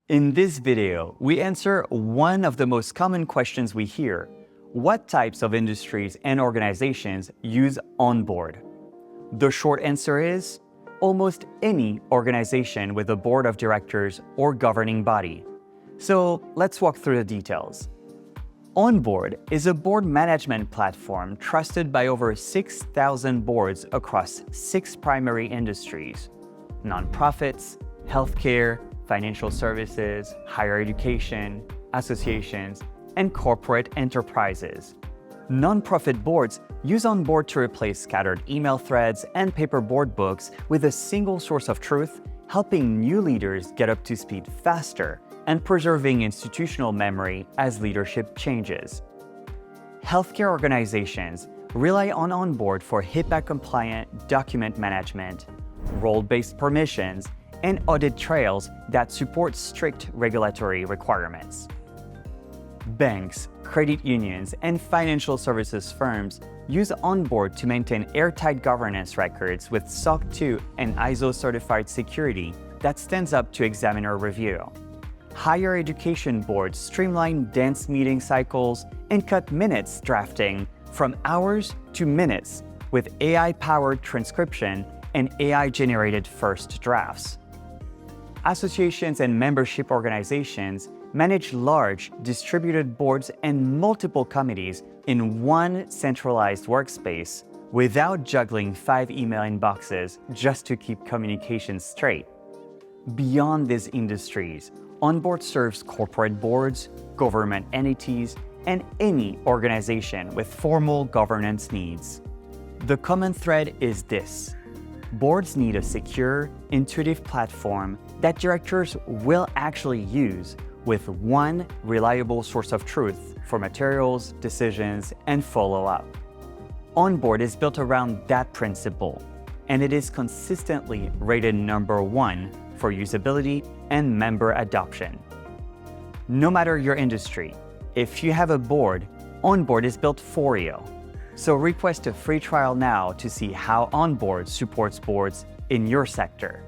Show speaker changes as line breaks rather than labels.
In this video, we answer one of the most common questions we hear. What types of industries and organizations use OnBoard? The short answer is almost any organization with a board of directors or governing body. So let's walk through the details. OnBoard is a board management platform trusted by over 6,000 boards across 6 primary industries: nonprofits, healthcare, financial services, higher education, associations, and corporate enterprises. Nonprofit boards use OnBoard to replace scattered email threads and paper board books with a single source of truth, helping new leaders get up to speed faster and preserving institutional memory as leadership changes. Healthcare organizations rely on OnBoard for HIPAA-compliant document management, role-based permissions, and audit trails that support strict regulatory requirements. Banks, credit unions, and financial services firms use OnBoard to maintain airtight governance records with SOC 2 and ISO-certified security that stands up to examiner review. Higher education boards streamline dense meeting cycles and cut minutes drafting from hours to minutes with AI-powered transcription and AI-generated first drafts. Associations and membership organizations manage large, distributed boards and multiple committees in one centralized workspace without juggling 5 email inboxes just to keep communications straight. Beyond these industries, OnBoard serves corporate boards, government entities, and any organization with formal governance needs. The common thread is this: boards need a secure, intuitive platform that directors will actually use, with one reliable source of truth for materials, decisions, and follow-up. OnBoard is built around that principle, and it is consistently rated #1 for usability and member adoption. No matter your industry, if you have a board, OnBoard is built for you. So request a free trial now to see how OnBoard supports boards in your sector.